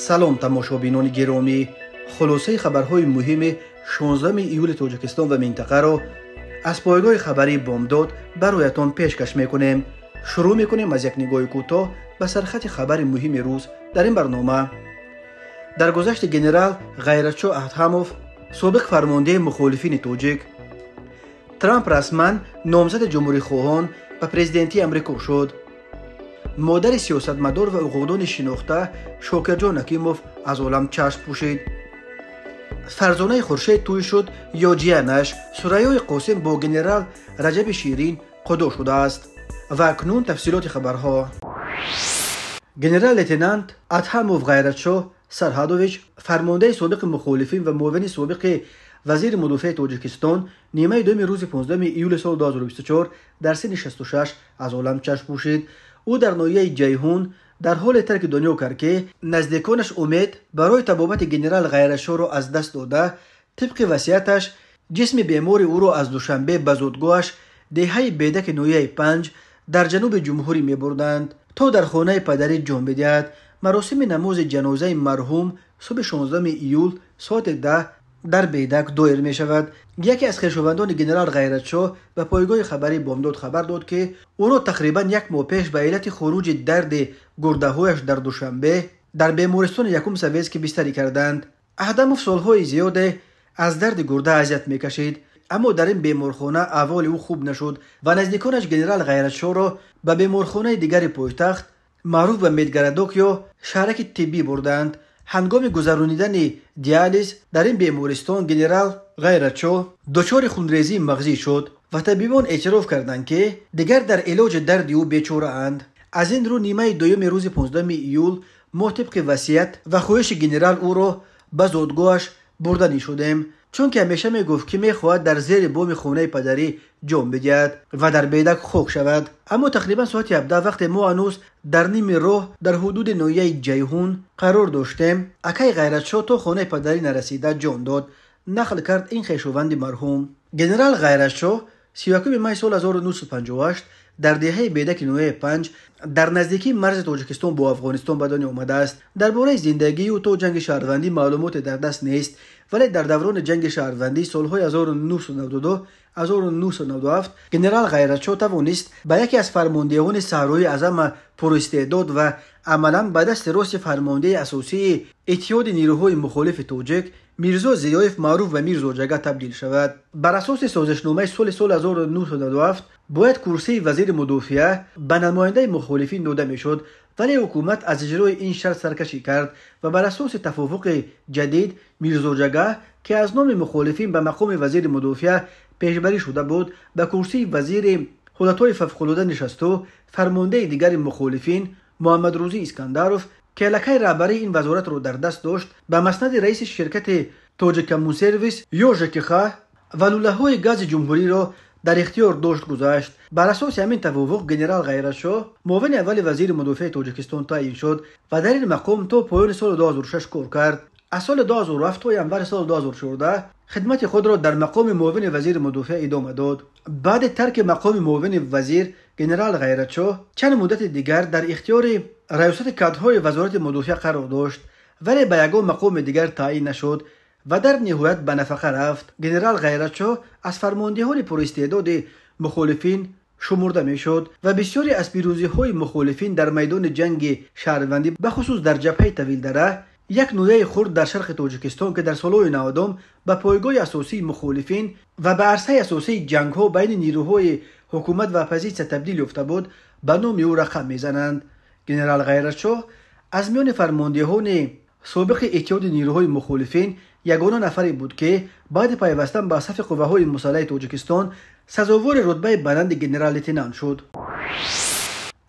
سلام تماشابینان گرامی، خلاصه خبرهای مهم 16 ایول تاجیکستان و منطقه را از پایگاه خبری بامداد برایتان پیشکش میکنیم. شروع میکنیم از یک نگاه کوتاه به سرخط خبر مهم روز در این برنامه. در گذشت گنرال غیرتچو ادهاموف، سابق فرمانده مخالفین تاجیک، ترامپ رسما نامزد جمهوری خواهان به پرزیدنتی امریکا شد. مادر سیاستمدار و حقوقدان شناخته شاکرجان حکیموف از عالم چشم پوشید. فرزانه خورشید توی شد یا جیانش ثریای قاسم با گنرال رجب شیرین قدا شده است. و اکنون تفصیلات خبرها. گنرال لیتنانت ادهاموف غیرتچو سرهادویچ، فرمانده سابق مخالفین و معاون سابق وزیر مدافع تاجیکستان، نیمه دوم روز 15 ایول سال 2024 در سن 66 از عالم چشم پوشید. او در ناحیه جیهون در حال ترک دنیا کرد که نزدیکانش امید برای طبابت گنرال غیرتچو را از دست داده. طبق وصیتش جسم بیمار او را از دوشنبه به زادگاهش دهه بیدک ناحیه 5 در جنوب جمهوری می بردند تا در خانه پدری جان بدهد. مراسم نماز جنازه مرحوم صبح 16 ایول ساعت 10 در بیدک دایر می شود. یکی از خویشاوندان گنرال غیرتچو به پایگاه خبری بامداد خبر داد که او را تقریبا یک ماه پیش به علت خروج درد گرده‌هایش در دوشنبه در بیمارستان یکم سویسک بستری کردند. ادهاموف سالهای زیاده از درد گرده اذیت میکشید، اما در این بیمارخانه احوال او خوب نشد و نزدیکانش گنرال غیرتچو را به بیمارخانه دیگر پایتخت معروف به میدگردوک یا شهرک طبی بردند. هنگام گذرانیدن دیالیز در این بیمارستان گنرال غیرتچو دچار خونریزی مغزی شد و طبیبان اعتراف کردند که دیگر در علاج درد او بیچاره اند. از این رو نیمه دوم روز 15 ایول ما طبق وصیت و خواهش گنرال او را به زادگاهش بردنی شدیم، چون که همیشه میگفت که میخواهد در زیر بام خانه پدری جان بدهد و در بیدک خوک شود. اما تقریبا ساعت 17 وقت ما هنوز در نیم راه در حدود ناحیه جیهون قرار داشتیم، اکی غیرتچو تا خانه پدری نرسیده جان داد. نقل کرد این خویشاوند مرحوم. گنرال غیرتچو 31 می سال 1958 در دهه بیدک ناحیه 5 در نزدیکی مرز تاجیکستان با افغانستان به دنیا آمده است. درباره زندگی او تا جنگ شهروندی معلومات در دست نیست، ولی در دوران جنگ شهروندی سالهای 1992 1997 گنرال غیرتچو توانست به یکی از فرماندهان صحرای اعظم پراستعداد و عملا به دست راست فرمانده اساسی اتحاد نیروهای مخالف تاجیک میرزا ضیایف معروف به میرزا جگه تبدیل شود. بر اساس سازشنامه سال 1997 باید کرسی وزیر مدافع به نماینده مخالفین داده میشد، ولی حکومت از اجرای این شرط سرکشی کرد و بر اساس توافق جدید میرزا جگه که از نام مخالفین به مقام وزیر مدافع پیشبری شده بود به کرسی وزیر حالتهای فوق‌العاده نشست و فرمانده دیگر مخالفین محمد روزی اسکندروف که لکه رهبری این وزارت را در دست داشت به مسند رئیس شرکت تاجیکمون سرویس یا ژکخ و لوله‌های گاز جمهوری را در اختیار داشت گذاشت. بر اساس همین توافق گنرال غیرتچو معاون اول وزیر مدافع تاجیکستان تعیین شد و در این مقام تا پایان سال 2006 کار کرد. از سال 2007 تا ینور سال 2014 خدمت خود را در مقام معاون وزیر مدافع ادامه داد. بعد ترک مقام معاون وزیر گنرال غیرتچو چند مدت دیگر در اختیار ریاست کادرهای وزارت مدافع قرار داشت، ولی به یگان مقام دیگر تعیین نشد و در نهایت به نفقه رفت. گنرال غیرتچو از فرماندهان پراستعداد مخالفین شمرده میشد و بسیاری از پیروزی‌های مخالفین در میدان جنگ شهروندی به خصوص در جبهه طویل دره، یک ناحیه خرد در شرق تاجیکستان که در سالهای 90 به پایگاه اساسی مخالفین و به عرصه اساسی جنگ‌ها بین نیروهای حکومت و اپوزیسیون تبدیل یافته بود، به نام او رقم میزنند. گنرال غیرتچو از میان فرماندهان سابق اتحاد نیروهای مخالفین یگانه نفری بود که بعد پیوستن به صف قوه‌های مسلح تاجیکستان سزاوار رتبه بلند گنرال لیتنانت شد.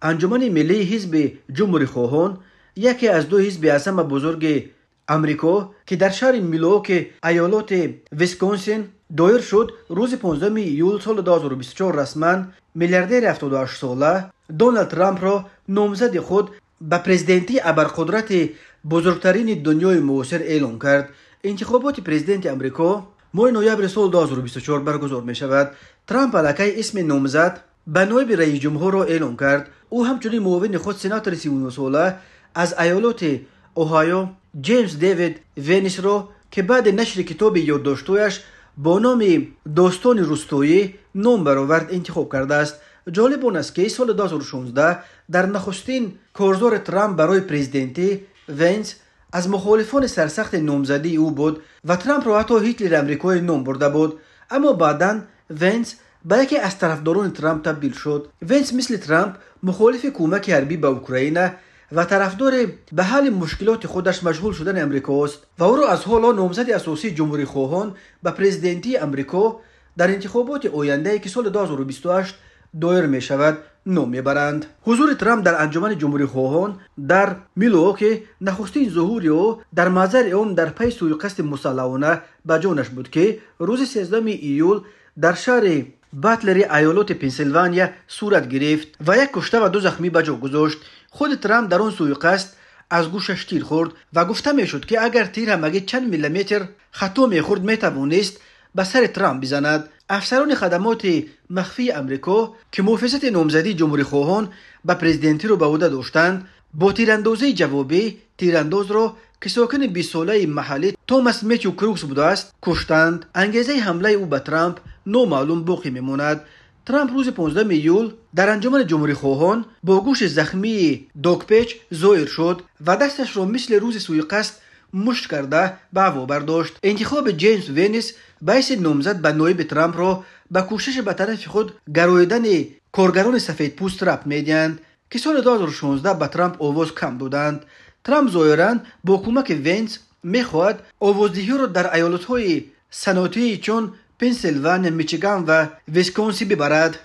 انجمن ملی حزب جمهوری خواهان، یکی از دو حزب اعظم بزرگ امریکا که در شهر میلواکی ایالت ویسکانسین دایر شد، روز 15 ایول سال 2024 رسما میلیاردر 78 ساله دونالد ترامپ را نامزد خود به پرزیدنتی ابرقدرت بزرگترین دنیای معاصر اعلام کرد. انتخابات پرزیدنت امریکا ماه نوامبر سال 2024 برگزار می شود. ترامپ علیه اسم نامزد به نایب رئیس جمهور را اعلام کرد. او همچنین معاون خود سناتور 39 ساله از ایالات اوهایو جیمز دیوید ونیس را که بعد نشر کتاب یادداشت‌هایش با نام داستان روستایی نام برآورد انتخاب کرده است. جالب آن است که سال 2016 در نخستین کارزار ترامپ برای پرزیدنتی ونس از مخالفان سرسخت نامزدی او بود و ترامپ را حتی هیتلر امریکایی نام برده بود، اما بعداً ونس به یکی از طرفداران ترامپ تبدیل شد. ونس مثل ترامپ مخالف کمک حربی به اوکراین و طرفدار به حل مشکلات خودش مشغول شدن امریکا است و او را از حالا نامزد اساسی جمهوری خواهان به پرزیدنتی امریکا در انتخابات آینده که سال 2028 دایر می شود نام میبرند. حضور ترامپ در انجمن جمهوری خواهان در میلواکی نخستین ظهور او در محضر عام در پی سوءقصد مسلحانه به جانش بود که روز 13 ایول در شهر باتلری ایالت پنسیلوانیا صورت گرفت و یک کشته و 2 زخمی به جا گذاشت. خود ترامپ در آن سوءقصد از گوشش تیر خورد و گفته میشد که اگر تیر هم اگه چند میلیمتر خطا میخورد میتوانست به سر ترامپ بزند. افسران خدمات مخفی امریکا که محافظت نامزدی جمهوری خواهان به پرزیدنتی رو به عهده داشتند با تیراندازی جوابی تیرانداز را که ساکن 20 ساله محلی توماس میچو کروکس بوده است کشتند. انگیزه حمله او به ترامپ نامعلوم باقی میماند. ترامپ روز 15 ایول در انجمن جمهوری خواهان با گوش زخمی دوکپچ ظاهر شد و دستش را مثل روز سوءقصد مشت کرده به هوا برداشت. انتخاب جیمز ونیس باعث نامزد به نایب ترامپ را به کوشش به طرف خود گراییدن کارگران سفید پوست ربط میدهند که سال 2016 به ترامپ آواز کم دادند. ترامپ ظاهراً با کمک ونیس میخواهد آوازدهی را در ایالت‌های صنعتی چون پنسیلوانیا، میچیگان و ویسکونسین ببرد.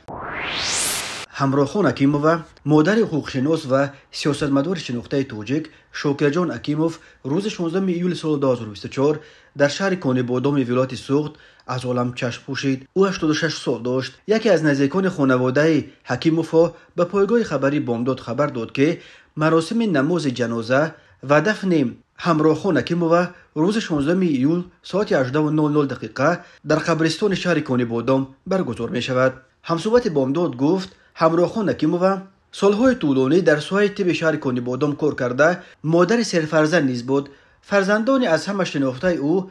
همراهخان اکیموف، مادر حقوقشناس و سیاستمدار شناخته تاجیک شوکرجان اکیموف روز 16 ایول سال 2024 در شهر کانیبادام ولایت سوخت از عالم چشم پوشید. او 86 سال داشت. یکی از نزدیکان خانواده حکیموف به پایگاه خبری بامداد خبر داد که مراسم نماز جنازه و دفن همراهخان اکیموف روز 16 ایول ساعت 18:00 در قبرستان شهر کانیبادام برگزار می شود. همصحبت بامداد گفت همراهخان اکیموف سالهای طولانی در ساحه طب شهر کانیبادام کار کرده مادر سرفرزند نیز بود. فرزندان از همه شناخته او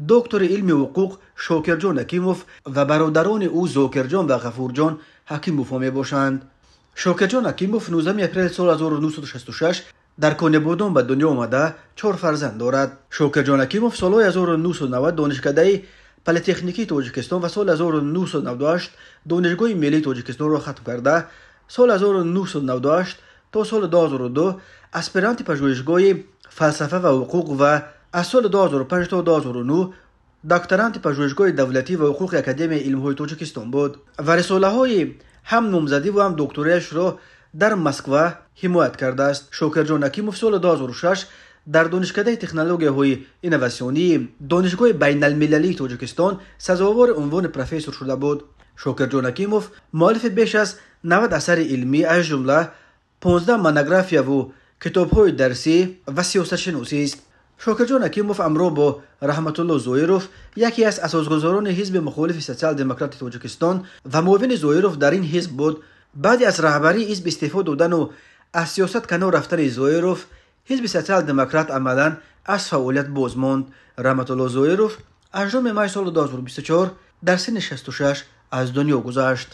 دکتر علم حقوق شوکرجان اکیموف و برادران او زوکرجان و غفورجان اکیموف می باشند. شوکرجان اکیموف 19 اپریل سال 1966 در کانیبادام به دنیا آمده 4 فرزند دارد. شوکرجان اکیموف سال 1990 دانشکده پلی‌تکنیکی تاجیکستان و سال 1998 دانشگاه ملی تاجیکستان را ختم کرده. سال 1998 تا سال 2002 اسپرانت پژوهشگاه فلسفه و حقوق و از سال 2005 تا 2009 دکترانت پژوهشگاه دولتی و حقوق اکادمی علم‌های تاجیکستان بود و رساله‌های هم نامزدی و هم دکترایش را در مسکو حمایت کرده است. شوکرجان اکیموف سال 2006 در دانشکده تکنولوژی‌های اینواسیونی دانشگاه بین‌المللی تاجیکستان سزاوار عنوان پروفسور شده بود. شوکرجان اکیموف مؤلف بیش از 90 اثر علمی از جمله 15 مونوگرافیا و کتاب‌های درسی و سیاست‌شناسی است. شوکرجان اکیموف همراه با رحمت الله زویروف یکی از اساسگذاران حزب مخالف سوسیال دموکرات تاجیکستان و معاون زویروف در این حزب بود. بعد از رهبری حزب استعفا دادن و از سیاست کنار رفتن زویروف حزب سوسیال دموکرات عملاً از فعالیت باز ماند. رحمت الله زویروف 18 می سال 2024 در سن 66 از دنیا گذشت.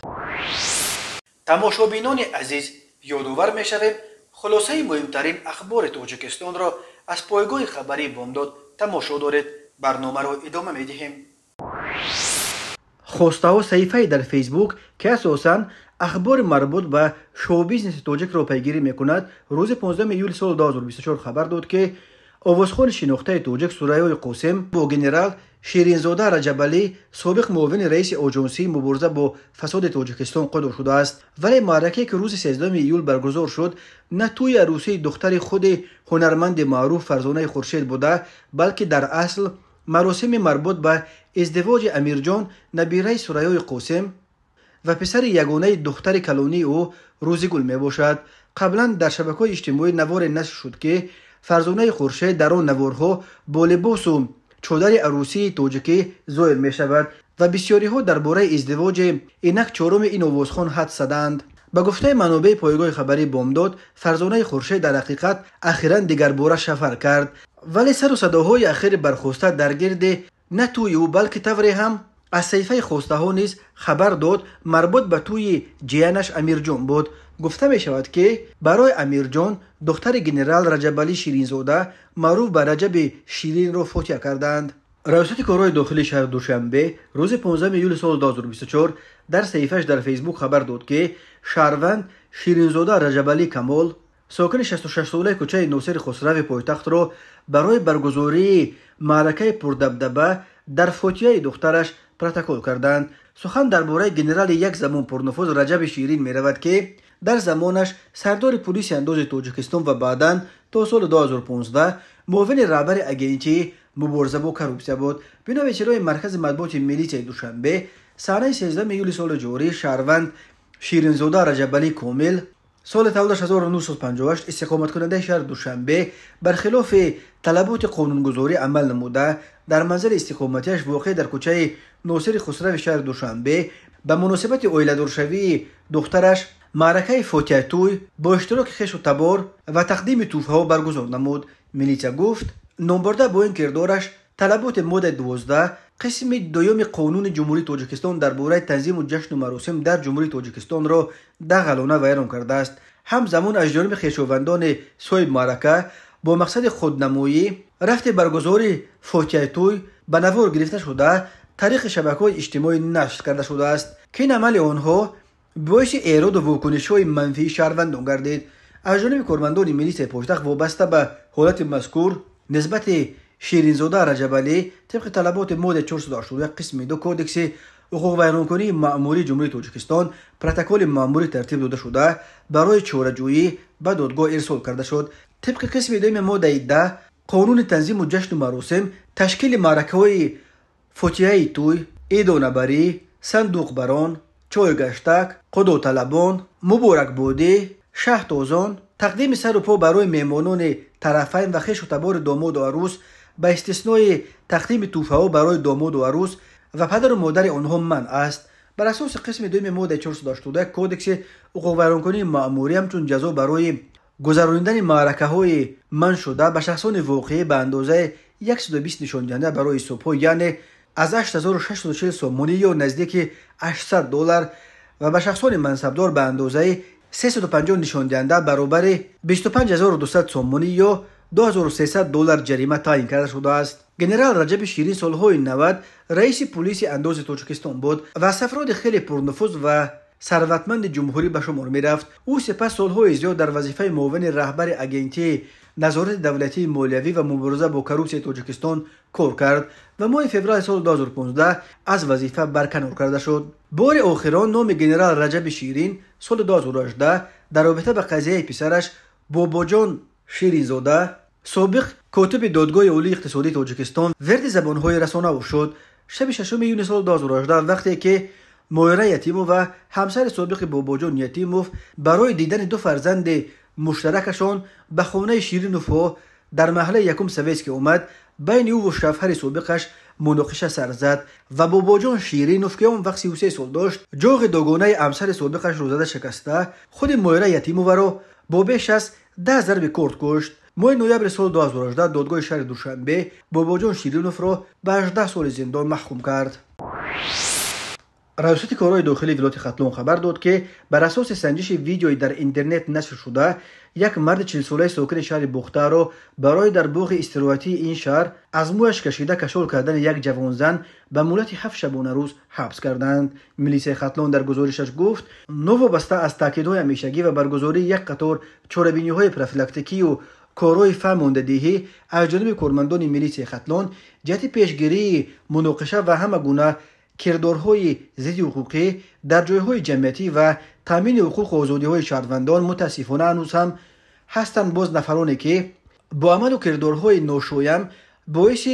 تماشابینان عزیز یادآور می‌شویم خلاصه مهمترین اخبار تاجیکستان را از پایگاه خبری بامداد تماشا دارید. برنامه را ادامه می‌دهیم. خواسته صحیفه در فیسبوک که اساساً اخبار مربوط به شو بیزنس تاجیک را پیگیری می‌کند روز 15 ایول سال 2024 خبر داد که آوازخوان شناخته تاجیک سوریای قاسم با گنرال شیرینزاده رجبالی سابق معاون رئیس آژانسی مبارزه با فساد تاجیکستان قدر شده است، ولی معرکه که روز 13 ایول برگزار شد نه توی عروسی دختر خود هنرمند معروف فرزانه خورشید بوده، بلکه در اصل مراسم مربوط به ازدواج امیرجان نبیره سوریای قاسم و پسر یگانه دختر کلانی او روزگل می باشد. قبلا در شبکه‌های اجتماعی نوار نشر شد که فرزانه خورشید در آن نوارها با لباس و چادر عروسی تاجیکی ظاهر می شود و بسیاری ها درباره ازدواج اینک چهارم این آوازخوان حدس زدند. به گفته منابع پایگاه خبری بامداد فرزانه خورشید در حقیقت اخیراً دیگر باره سفر کرد ولی سر و صداهای اخیر برخواسته در گرد نه توی او بلکه طوری هم از صحیفه خواسته ها نیز خبر داد مربوط به توی جیانش امیرجان بود. گفته می شود که برای امیرجان دختر گنرال رجبعلی شیرینزاده معروف به رجب شیرین را فوتیه کردند. ریاست کارهای داخلی شهر دوشنبه روز 15 یولی سال 2024 در صحیفه‌اش در فیسبوک خبر داد که شهروند شیرینزاده رجبعلی کمال ساکن 66 ساله کوچه ناصر خسرو پایتخت را برای برگزاری معرکه پردبدبه در فوتیه دخترش پروتکل کردند. سخن درباره گنرال یک زمان پرنفوذ رجب شیرین می رود که در زمانش سردار پلیس اندوز تاجیکستان و بعداً تا سال 2015 معاون رهبر اگنچی مبارزه با کروپسیا بود. بنا به اطلاع مرکز مطبوعات ملی دوشنبه سال 13 یولی سال جاری شهروند شیرینزاده رجبعلی کامل سال تولدش 1958 استقامت کننده شهر دوشنبه برخلاف طلبات قانونگذاری عمل نموده در منزل استقامتیش واقع در کوچه ناصر خسرو شهر دوشنبه به مناسبت اویله‌دارشوی دخترش معرکه فوتیه توی با اشتراک خویش و تبار و تقدیم توفه ها برگزار نمود. میلیسا گفت نامبرده با این کردارش طلبات ماده 12 قسم دوم قانون جمهوری تاجیکستان درباره تنظیم و جشن و مراسم در جمهوری تاجیکستان را دغلانه ویران کرده است. همزمان از جانب خویشاوندان صاحب معرکه با مقصد خودنمایی رفت برگزاری فوتیه توی به نوار گرفته شده طریق شبکه‌های اجتماعی نشر کرده شده است که این عمل آنها باعث ایراد و واکنش‌های منفی شهروندان گردید. از جانب کارمندان ملیس پایتخت وابسته به حالت مذکور نسبت شیرینزاده رجبعلی طبق طلبات ماده 481 قسم 2 کودکس حقوق ویرانکنی مأموری جمهوری تاجیکستان پروتکل مأموری ترتیب داده شده برای چاره‌جویی به دادگاه ارسال کرده شد. طبق قسم 2 ماده 10 قانون تنظیم و جشن و مراسم تشکیل معرکه‌های فوتیه توی، عید و نبری، صندوق بران، چای گشتک، قدو طلبان، مبارک بودی، شه تازان، تقدیم سر و پا برای مهمانان طرفین و خویش و تبار داماد و عروس به استثنای تقدیم توفه ها برای داماد و عروس و پدر و مادر آنها منع است. بر اساس قسم 2 ماده 481 کودکس حقوق ویرانکنی مأموری همچون جزا برای گذراندن معرکه های منع شده به شخصان واقعی به اندازه 120 نشان دهنده برای صبح یعنی از 8640 سومونی یا نزدیک $800 و به شخصان منصبدار به اندازه 350 نشان دهنده برابر 25200 سومونی یا $2300 جریمه تعیین کرده شده است. گنرال رجب شیرین سالهای 90 رئیس پلیس اندوز تاجیکستان بود و از افراد خیلی پرنفوذ و ثروتمند جمهوری به شمار می رفت. او سپس سالهای زیاد در وظیفه معاون رهبر اگنتی نظارت دولتی مالیوی و مبارزه با کروپسیا تاجیکستان کار کرد و ماه فوریه سال 2015 از وظیفه برکنار کرده شد. بار آخران نام گنرال رجب شیرین سال 2018 در رابطه با قضیه پسرش باباجان شیرینزاده سابق کاتب دادگاه عالی اقتصادی تاجیکستان ورد زبانهای رسانه شد. شب 6 یونی سال 2018 وقتی که مایره یتیموف و همسر سابق باباجان یتیموف برای دیدن دو فرزند مشترکشان به خانه شیرینوف در محله یکم سویسک اومد، بین او و شوهر سابقش مناقشه سر زد و باباجان شیرینوف که اون وقت 33 سال داشت جاغ دوگانه همسر سابقش رو زده شکسته خود مایره یتیموف را با بیش از 10 ضرب کورد کشت. ماه نوامبر سال 2018 دادگاه شهر دوشنبه باباجان شیرینوف را به 18 سال زندان محکوم کرد. ریاست کارهای داخلی ولایت ختلان خبر داد که بر اساس سنجش ویدیویی در اینترنت نشر شده یک مرد 40 ساله ساکن شهر بخته را برای در باغ استراحتی این شهر از مویش کشیده کشال کردن یک جوان زن به مدت 7 شبانه روز حبس کردند. ملیسه ختلان در گزارشش گفت نوابسته از تاکیدهای همیشگی و برگزاری یک قطار چاره‌بینی‌های پروفیلاکتیکی و کارهای فرماندهی از جانب کارمندان ملیسه ختلان جهت پیشگیری مناقشه و همه گونه کردارهای ضد حقوقی در جایهای جمعیتی و تامین حقوق و آزادی‌های شهروندان متاسفانه هنوز هم هستند باز نفرانی که با عمل و کردارهای ناشایم باعث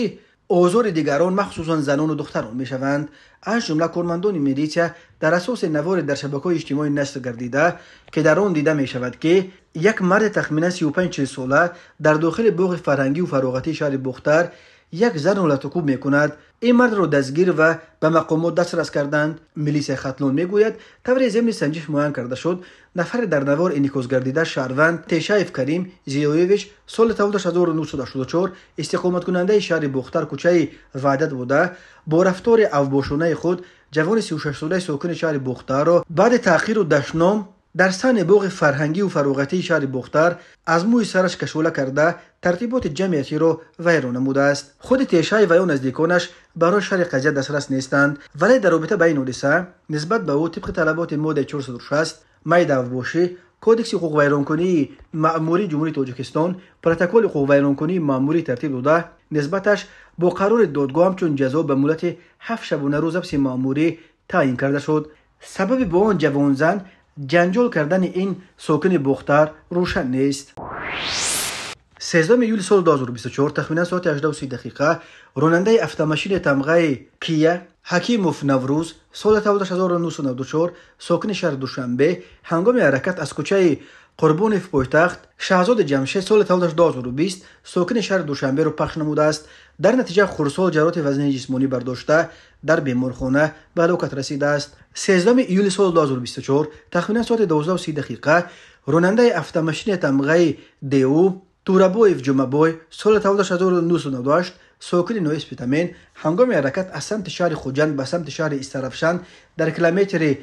آزار دیگران مخصوصا زنان و دختران میشوند. از جمله کارمندان میلیسیا در اساس نوار در شبکه‌های اجتماعی نشر گردیده که در آن دیده می شود که یک مرد تخمینا 35 ساله در داخل باغ فرهنگی و فراغتی شهر بختر یک زن را لطکوب میکند. این مرد را دستگیر و به مقامات دسترس کردند. میلیسای ختلون میگوید طور ضمن سنجش معاین کرده شد نفر در نوار انعکاس گردیده شهروند تیشایف کریم زیویویچ سال 1984 استقامت کننده شهر بختر کوچه وحدت بوده با رفتار اوباشانه خود جوان 36 ساله ساکن شهر بختر را بعد تأخیر و دشنام در سن باغ فرهنگی و فراغتی شهر بختر از موی سرش کشوله کرده ترتیبات جمعیتی را ویران نموده است. خود تیشای و یا نزدیکانش برای شرح قضیه دسترس نیستند، ولی در رابطه با این حادثه نسبت به او طبق طلبات ماده 460 مید اوباشی کودکس حقوق ویرانکنی مأموری جمهوری تاجیکستان پروتکل حقوق ویرانکنی مأموری ترتیب داده نسبتش با قرار دادگاه همچون جزا به مدت 7 شبانه روز حبس مأموری تعیین کرده شد. سبب با آن جوان زن جنجال کردن این ساکن بختر روشن نیست. 13 یولی سال 2024 تخمینا ساعت 18:30 راننده اتومبیل تمغه کیا حکیموف نوروز سال 1994 ساکن شهر دوشنبه هنگام حرکت از کوچه قربانف پایتخت شهزاد جمشید سال 2020 ساکن شهر دوشنبه را پخش نموده است. در نتیجه خردسال جراحت وزنه جسمانی برداشته در بیمارخانه به هلاکت رسیده است. 13 یولی سال 2024 تخمینا ساعت 12:30 راننده اتومبیل تمغه دیو تورابویف جمعبای سال 1998 ساکن نوئسپیتامین هنگام حرکت از سمت شهر خوجند به سمت شهر استرافشان در کیلومتر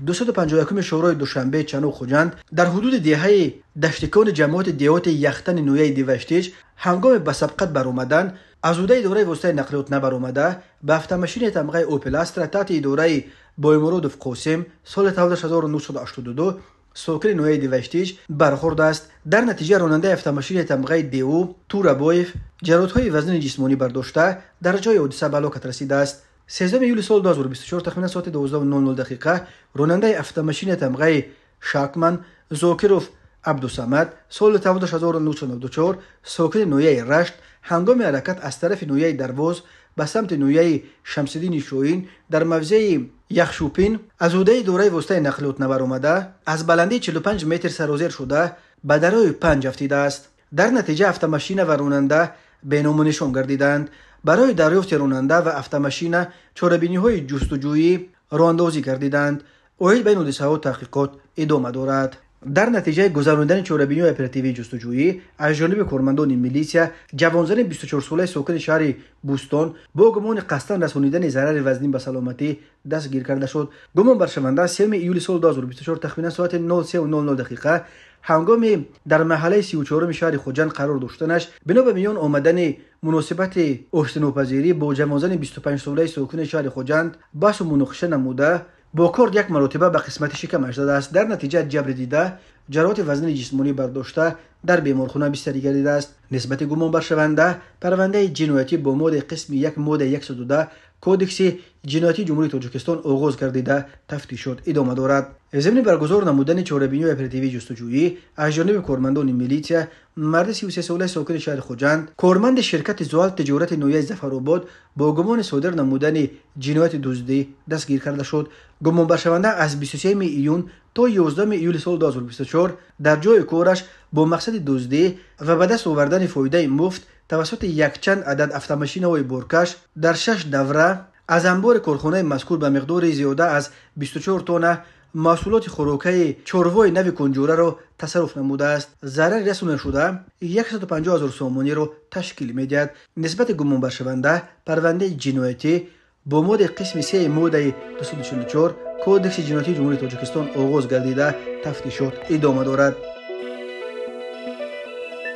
251 شورای دوشنبه چنو خوجند در حدود دهه دشتکان جماعت دیوات یختن نویه دیوشتیج هنگام به سبقت برآمدن از عهده اداره واسطه نقلیات نبرآمده به اتومبیل تمغه اوپل استرا تحت اداره بایمرودوف قاسم سال 1982 ساکن نویه دیوشتیج برخورد است. در نتیجه راننده اتومبیل تمغه دیو تورابویف جراحت‌های وزن جسمانی برداشته در جای حادثه به هلاکت رسیده است. 13 یولی سال 2024 تخمینا ساعت 12:00 راننده اتومبیل تمغه شاکمن زاکروف عبدالصمد سال 1994 ساکن نویه رشت هنگام حرکت از طرف نویه درواز به سمت نویه شمس‌الدین شوین در موضع یخشوپین از عهده اداره واسطه نقلیات نبرآمده از بلندی 45 متر سرازیر شده به درای 5 افتیده است. در نتیجه اتومبیل و راننده بینام و نشان گردیدند. برای دریافت راننده و اتومبیل چاره‌بینی‌های جستجویی راه‌اندازی کردند. اوایل بین حادثه‌ها تحقیقات ادامه دارد. در نتیجه گذراندن چاره‌بینی اپراتیوی جستجویی از جانب کارمندان میلیسیا جوانزن 24 ساله ساکن شهر بوستون با گمان قصداً رسانیدن ضرر وزنی به سلامتی دستگیر کرده شد. گمان بر شونده 3 یولی سال 2024 تخمینا ساعت 03:00 هنگام در محله 34 شهر خوجند قرار داشتنش بنا به میان آمدن مناسبت آشتیناپذیری با جوانزن 25 ساله ساکن شهر خوجند بحث و مناقشه نموده با کارد یک مرتبه به قسمت شکمش زده است. در نتیجه جبر دیده جراحت وزن جسمانی برداشته در بیمارخانه بستری گردیده است. نسبت گمان بر شونده پرونده جنایتی با ماده قسم 1 ماده 112 کودکس جنایتی جمهوری تاجیکستان آغاز گردیده تفتیشات ادامه دارد. ضمن برگزار نمودن چاره‌بینی اپراتیوی جستجویی از جانب کارمندان میلیسیا مرد 33 ساله ساکن شهر خوجند کارمند شرکت زوال تجارت نویه ظفرآباد با گمان صادر نمودن جنایت دزدی دستگیر کرده شد. گمان بر شونده از 23 ایون تا 11 یولی سال 2024 در جای کارش با مقصد دزدی و به دست آوردن فایده مفت توسط یک چند عدد اتومبیل‌های بارکش در 6 دوره از انبار کارخانه مذکور به مقدار زیاده از 24 تن محصولات خوراکی چوروای نوی کنجوره را تصرف نموده است. ضرر رسانده شده 150,000 سومانی را تشکیل می‌دهد. نسبت گمان بر شونده پرونده جنایتی با ماده قسم 3 ماده 244 کودکس جنایتی جمهوری تاجیکستان آغاز گردیده تفتیشات ادامه دارد.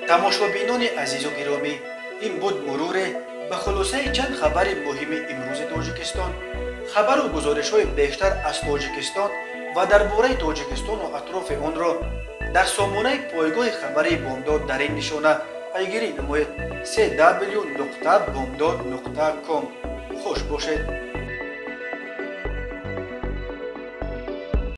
تماشابینان عزیز و گرامی، این بود مرور به خلاصه چند خبر مهم امروز تاجیکستان. خبر و گزارش‌های بیشتر از تاجیکستان و درباره تاجیکستان و اطراف آن را در سامانه پایگاه خبری بامداد در این نشانه پیگیری نمایید: www.bomdad.com. خوش باشید.